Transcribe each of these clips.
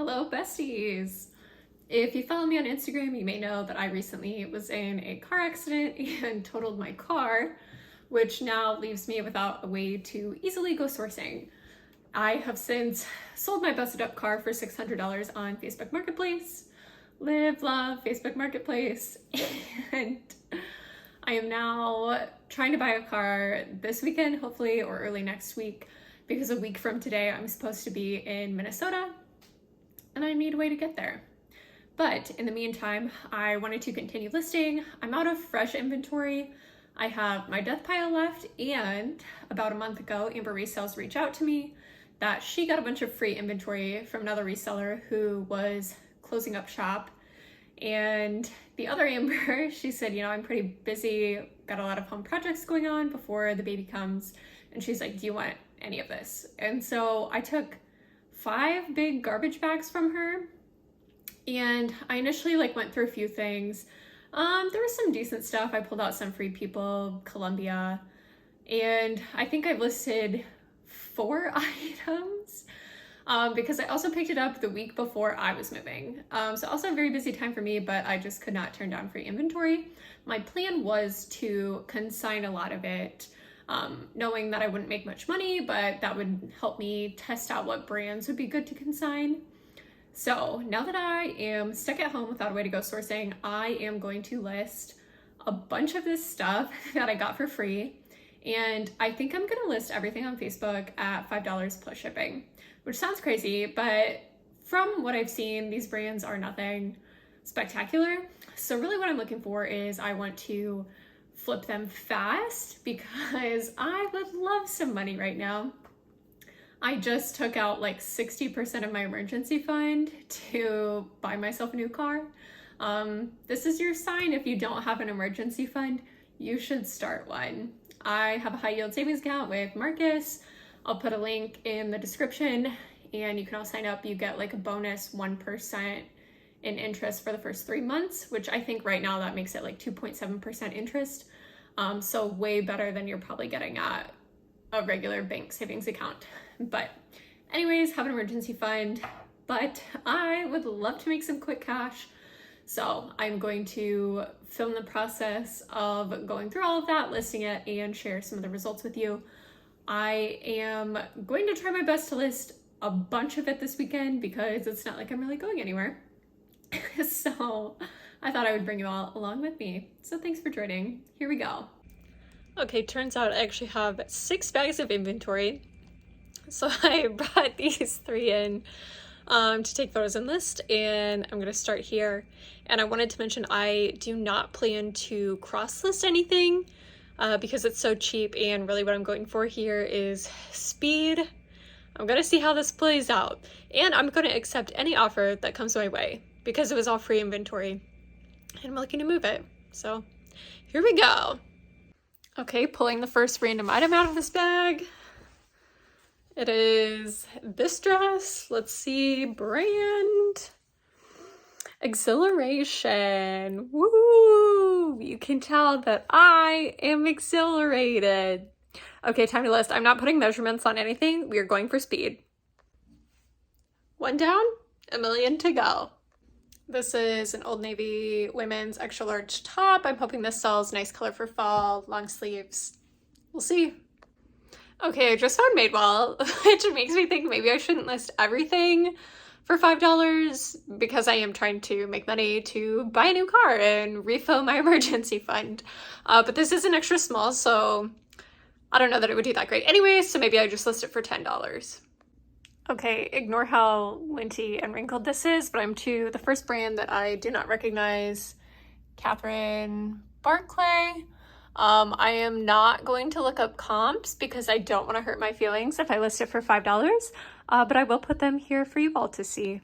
Hello, besties! If you follow me on Instagram, you may know that I recently was in a car accident and totaled my car, which now leaves me without a way to easily go sourcing. I have since sold my busted up car for $600 on Facebook Marketplace. Live, love, Facebook Marketplace. And I am now trying to buy a car this weekend, hopefully, or early next week, because a week from today, I'm supposed to be in Minnesota and I need a way to get there. But in the meantime, I wanted to continue listing. I'm out of fresh inventory. I have my death pile left, and about a month ago, Amber Resales reached out to me that she got a bunch of free inventory from another reseller who was closing up shop. And the other Amber, she said, I'm pretty busy, got a lot of home projects going on before the baby comes. And she's like, do you want any of this? And so I took 5 big garbage bags from her. And I initially went through a few things. There was some decent stuff. I pulled out some Free People, Columbia, and I think I listed 4 items because I also picked it up the week before I was moving. So also a very busy time for me, but I just could not turn down free inventory. My plan was to consign a lot of it, knowing that I wouldn't make much money, but that would help me test out what brands would be good to consign. So now that I am stuck at home without a way to go sourcing, I am going to list a bunch of this stuff that I got for free. And I think I'm gonna list everything on Facebook at $5 plus shipping, which sounds crazy, but from what I've seen, these brands are nothing spectacular. So really what I'm looking for is I want to flip them fast because I would love some money right now. I just took out 60% of my emergency fund to buy myself a new car. This is your sign. If you don't have an emergency fund, you should start one. I have a high yield savings account with Marcus. I'll put a link in the description and you can all sign up. You get a bonus 1% in interest for the first 3 months, which I think right now that makes it 2.7% interest. So way better than you're probably getting at a regular bank savings account. But anyways, have an emergency fund, but I would love to make some quick cash. So I'm going to film the process of going through all of that, listing it, and share some of the results with you. I am going to try my best to list a bunch of it this weekend because it's not like I'm really going anywhere. So I thought I would bring you all along with me. So thanks for joining. Here we go. Okay, turns out I actually have 6 bags of inventory. So I brought these 3 in to take photos and list, and I'm gonna start here. And I wanted to mention I do not plan to cross list anything because it's so cheap, and really what I'm going for here is speed. I'm gonna see how this plays out, and I'm gonna accept any offer that comes my way because it was all free inventory and I'm looking to move it. So here we go. Okay, pulling the first random item out of this bag. It is this dress. Let's see, brand. Exhilaration. Woo! You can tell that I am exhilarated. Okay, time to list. I'm not putting measurements on anything. We are going for speed. 1 down, 1 million to go. This is an Old Navy women's extra large top. I'm hoping this sells. Nice color for fall, long sleeves. We'll see. Okay, I just found Madewell, which makes me think maybe I shouldn't list everything for $5 because I am trying to make money to buy a new car and refill my emergency fund. But this is an extra small, so I don't know that it would do that great anyway, so maybe I just list it for $10. Okay, ignore how linty and wrinkled this is, but I'm to the first brand that I do not recognize, Catherine Barclay. I am not going to look up comps because I don't want to hurt my feelings if I list it for $5, but I will put them here for you all to see.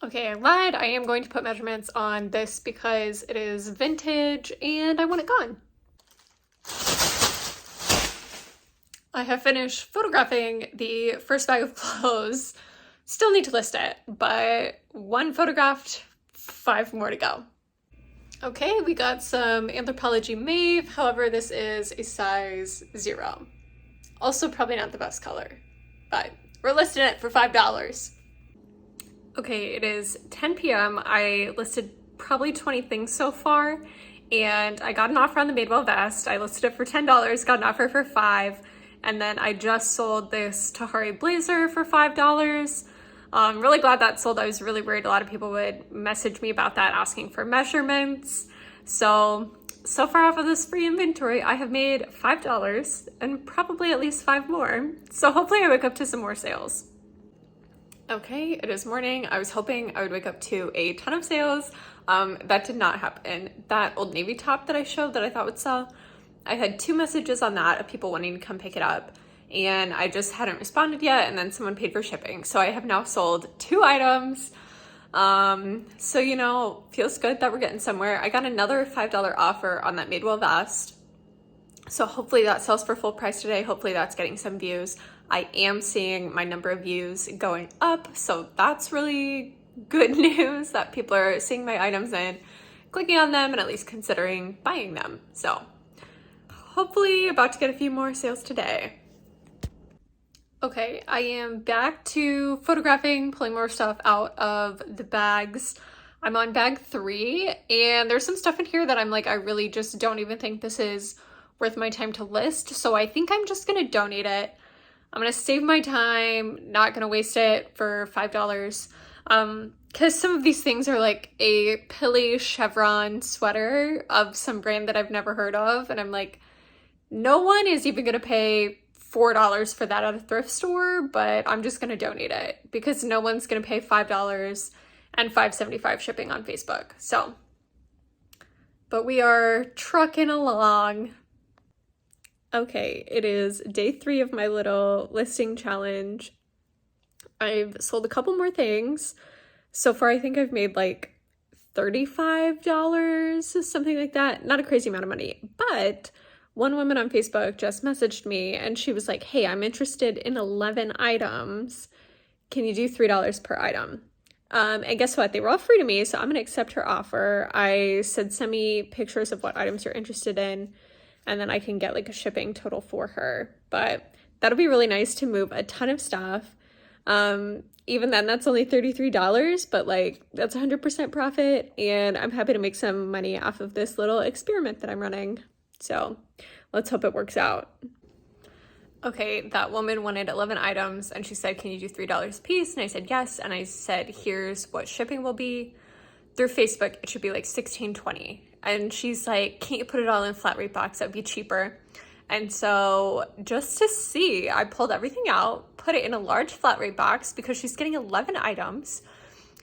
Okay, I lied. I am going to put measurements on this because it is vintage and I want it gone. I have finished photographing the first bag of clothes. Still need to list it, but 1 photographed, 5 more to go. Okay, we got some Anthropologie Mauve. However, this is a size 0. Also probably not the best color, but we're listing it for $5. Okay, it is 10 p.m. I listed probably 20 things so far, and I got an offer on the Madewell vest. I listed it for $10, got an offer for $5, and then I just sold this Tahari blazer for $5. I'm really glad that sold. I was really worried a lot of people would message me about that, asking for measurements. So far off of this free inventory, I have made $5 and probably at least 5 more. So hopefully I wake up to some more sales. Okay, it is morning. I was hoping I would wake up to a ton of sales. That did not happen. That Old Navy top that I showed that I thought would sell, I had 2 messages on that of people wanting to come pick it up, and I just hadn't responded yet, and then someone paid for shipping. So I have now sold 2 items. So, you know, feels good that we're getting somewhere. I got another $5 offer on that Madewell vest. So hopefully that sells for full price today. Hopefully that's getting some views. I am seeing my number of views going up, so that's really good news that people are seeing my items and clicking on them and at least considering buying them. So hopefully about to get a few more sales today. Okay, I am back to photographing, pulling more stuff out of the bags. I'm on bag 3, and there's some stuff in here that I'm like, I really just don't even think this is worth my time to list. So I think I'm just gonna donate it. I'm gonna save my time, not gonna waste it for $5. Because some of these things are like a Pili chevron sweater of some brand that I've never heard of, and I'm like, no one is even gonna pay $4 for that at a thrift store, but I'm just gonna donate it because no one's gonna pay $5 and $5.75 shipping on Facebook. So, but we are trucking along. Okay, it is day 3 of my little listing challenge. I've sold a couple more things. So far, I think I've made like $35, something like that. Not a crazy amount of money, but one woman on Facebook just messaged me and she was like, hey, I'm interested in 11 items. Can you do $3 per item? And guess what? They were all free to me, so I'm gonna accept her offer. I said, send me pictures of what items you're interested in, and then I can get like a shipping total for her. But that'll be really nice to move a ton of stuff. Even then, that's only $33, but like that's 100% profit, and I'm happy to make some money off of this little experiment that I'm running. So let's hope it works out. Okay, that woman wanted 11 items and she said, can you do $3 a piece? And I said yes, and I said, here's what shipping will be. Through Facebook, it should be like $16.20. And she's like, can't you put it all in a flat rate box? That would be cheaper. And so just to see, I pulled everything out, put it in a large flat rate box because she's getting 11 items.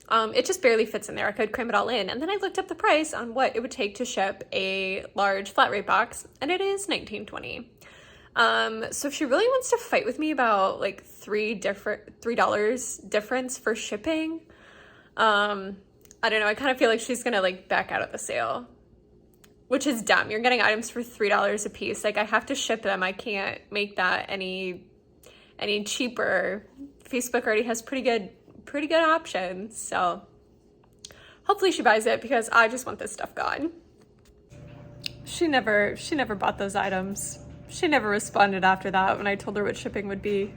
It just barely fits in there. I could cram it all in. And then I looked up the price on what it would take to ship a large flat rate box, and it is $19.20. So if she really wants to fight with me about like $3 difference for shipping, I don't know. I kind of feel like she's gonna like back out of the sale, which is dumb. You're getting items for $3 a piece. Like I have to ship them. I can't make that any cheaper. Facebook already has pretty good options. So hopefully she buys it because I just want this stuff gone. She never bought those items. She never responded after that when I told her what shipping would be.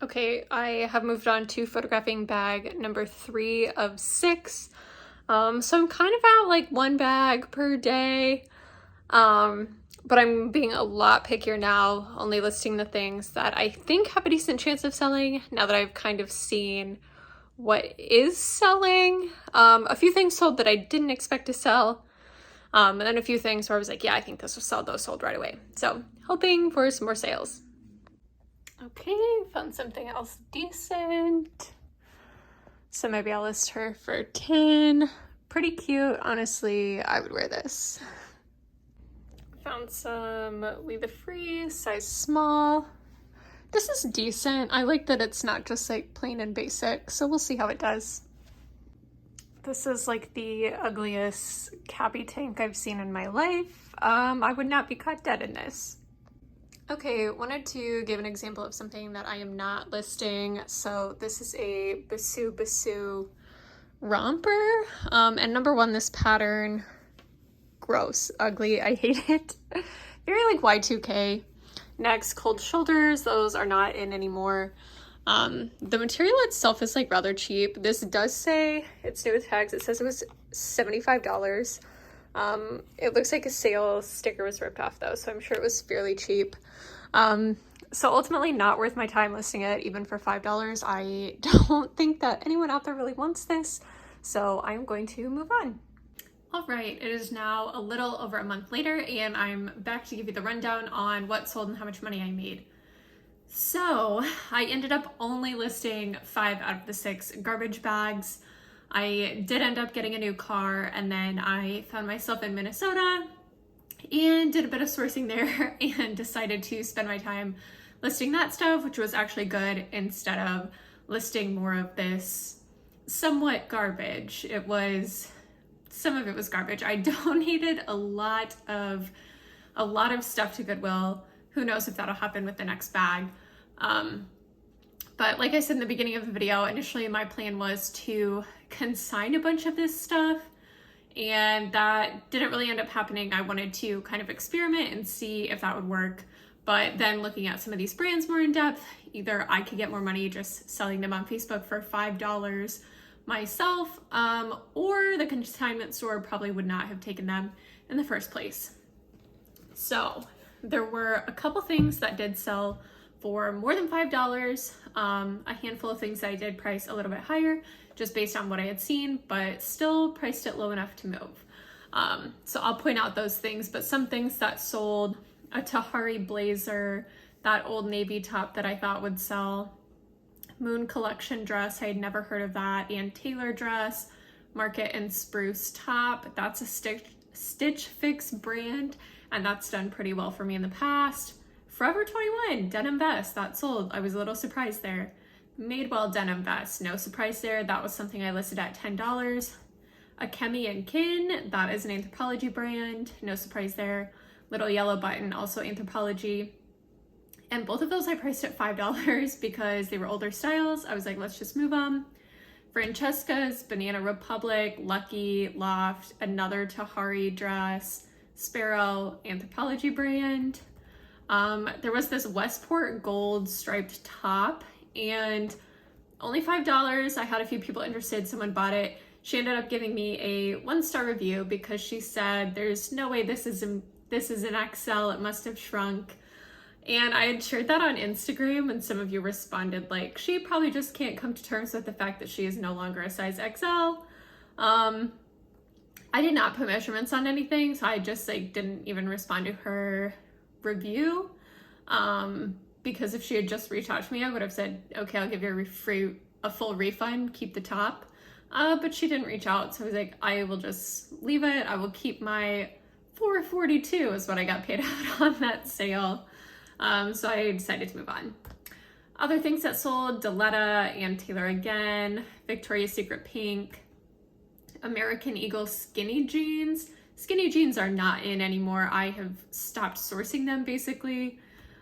Okay, I have moved on to photographing bag number 3 of 6. So I'm kind of at like 1 bag per day. But I'm being a lot pickier now, only listing the things that I think have a decent chance of selling now that I've kind of seen what is selling. A few things sold that I didn't expect to sell. And then a few things where I was like, yeah, I think this will sell. Those sold right away. So hoping for some more sales. Okay, found something else decent. So maybe I'll list her for 10. Pretty cute. Honestly, I would wear this. Found some Leave the Free, size small. This is decent. I like that it's not just like plain and basic, so we'll see how it does. This is like the ugliest cabbie tank I've seen in my life. I would not be caught dead in this. Okay, wanted to give an example of something that I am not listing. So this is a Basu romper. And number one, this pattern, gross, ugly, I hate it. Very like Y2K. Next, cold shoulders, those are not in anymore. The material itself is like rather cheap. This does say it's new with tags. It says it was $75. It looks like a sale sticker was ripped off though, so I'm sure it was fairly cheap. So ultimately not worth my time listing it even for $5. I don't think that anyone out there really wants this, so I'm going to move on. All right, it is now a little over a month later and I'm back to give you the rundown on what sold and how much money I made. So I ended up only listing 5 out of the 6 garbage bags. I did end up getting a new car, and then I found myself in Minnesota and did a bit of sourcing there and decided to spend my time listing that stuff, which was actually good, instead of listing more of this somewhat garbage. Some of it was garbage. I donated a lot of stuff to Goodwill. Who knows if that'll happen with the next bag. But like I said in the beginning of the video, initially my plan was to consign a bunch of this stuff, and that didn't really end up happening. I wanted to kind of experiment and see if that would work. But then looking at some of these brands more in depth, either I could get more money just selling them on Facebook for $5 myself, or the consignment store probably would not have taken them in the first place. So there were a couple things that did sell for more than $5, a handful of things that I did price a little bit higher just based on what I had seen, but still priced it low enough to move. So I'll point out those things, but some things that sold: a Tahari blazer, that Old Navy top that I thought would sell, Moon Collection dress, I had never heard of that, and Taylor dress, Market and Spruce top. That's a Stitch Fix brand, and that's done pretty well for me in the past. Forever 21 denim vest, that sold. I was a little surprised there. Madewell denim vest, no surprise there. That was something I listed at $10. A Kemi and Kin, that is an Anthropologie brand, no surprise there. Little Yellow Button, also Anthropologie. And both of those I priced at $5 because they were older styles. I was like, let's just move them. Francesca's, Banana Republic, Lucky, Loft, another Tahari dress, Sparrow, Anthropologie brand. There was this Westport gold striped top, and only $5. I had a few people interested. Someone bought it. She ended up giving me a 1-star review because she said, there's no way this is an XL, it must have shrunk. And I had shared that on Instagram, and some of you responded like, she probably just can't come to terms with the fact that she is no longer a size XL. I did not put measurements on anything, so I just didn't even respond to her review, because if she had just reached out to me, I would have said, okay, I'll give you a full refund, keep the top. But she didn't reach out, so I was like, I will just leave it. I will keep my $4.42 is what I got paid out on that sale. So I decided to move on. Other things that sold: Diletta and Taylor again, Victoria's Secret pink, American Eagle skinny jeans. Skinny jeans are not in anymore. I have stopped sourcing them basically,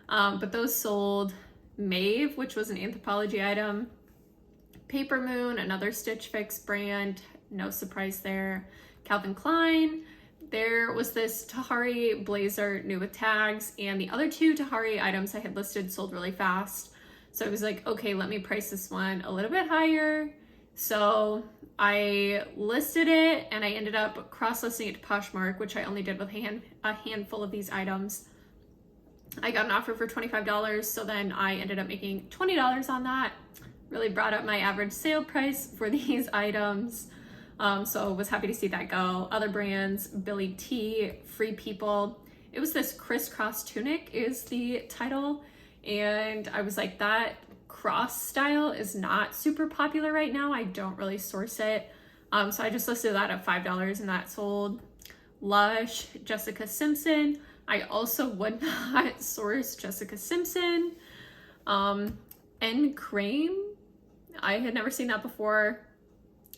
but those sold. Maeve, which was an Anthropologie item. Paper Moon, another Stitch Fix brand, no surprise there. Calvin Klein, there was this Tahari blazer new with tags, and the other 2 Tahari items I had listed sold really fast. So I was like, okay, let me price this one a little bit higher. So I listed it, and I ended up cross-listing it to Poshmark, which I only did with a handful of these items. I got an offer for $25, so then I ended up making $20 on that. Really brought up my average sale price for these items. So was happy to see that go. Other brands: Billy T, Free People. It was this crisscross tunic is the title, and I was like, that cross style is not super popular right now. I don't really source it. So I just listed that at $5, and that sold. Lush, Jessica Simpson. I also would not source Jessica Simpson. And Cream, I had never seen that before,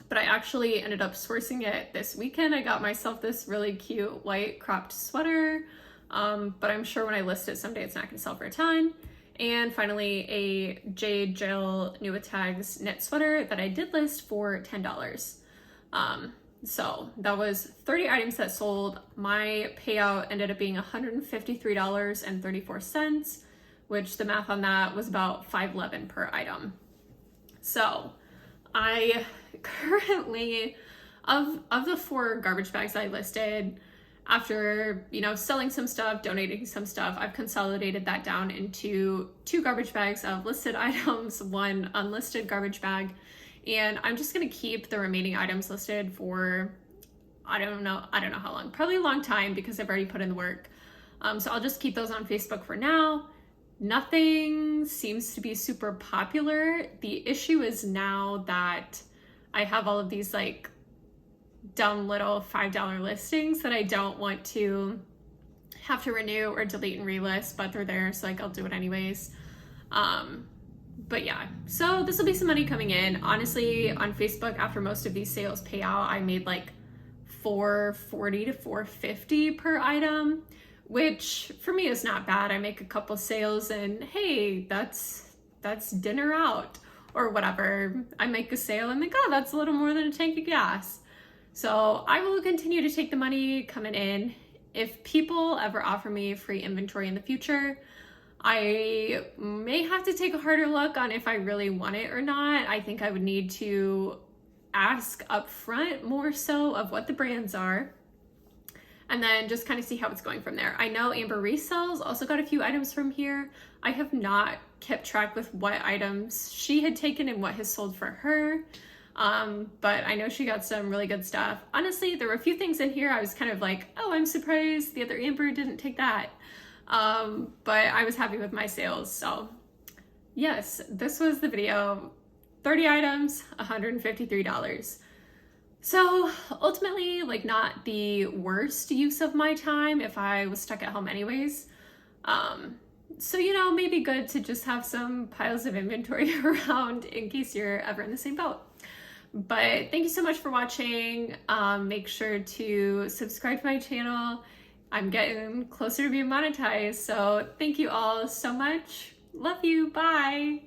but I actually ended up sourcing it this weekend. I got myself this really cute white cropped sweater, but I'm sure when I list it someday it's not going to sell for a ton. And finally, a Jade Jill new with tags knit sweater that I did list for $10. So that was 30 items that sold. My payout ended up being $153.34, which the math on that was about $5.11 per item. So I currently, of the 4 garbage bags I listed, after, you know, selling some stuff, donating some stuff, I've consolidated that down into 2 garbage bags of listed items, 1 unlisted garbage bag. And I'm just going to keep the remaining items listed for, I don't know how long, probably a long time because I've already put in the work. So I'll just keep those on Facebook for now. Nothing seems to be super popular. The issue is now that I have all of these like dumb little $5 listings that I don't want to have to renew or delete and relist, but they're there, so like I'll do it anyways. But yeah, so this will be some money coming in. Honestly, on Facebook, after most of these sales pay out, I made like $440 to $450 per item, which for me is not bad. I make a couple sales and hey, that's dinner out or whatever. I make a sale and think, oh, that's a little more than a tank of gas. So I will continue to take the money coming in. If people ever offer me free inventory in the future, I may have to take a harder look on if I really want it or not. I think I would need to ask up front more so of what the brands are, and then just kind of see how it's going from there. I know Amber Resells also got a few items from here. I have not kept track with what items she had taken and what has sold for her. But I know she got some really good stuff. Honestly, there were a few things in here I was kind of like, oh, I'm surprised the other Amber didn't take that. But I was happy with my sales. So yes, this was the video. 30 items, $153. So ultimately, like, not the worst use of my time if I was stuck at home anyways. So, you know, maybe good to just have some piles of inventory around in case you're ever in the same boat. But thank you so much for watching. Make sure to subscribe to my channel. I'm getting closer to being monetized, so thank you all so much. Love you. Bye.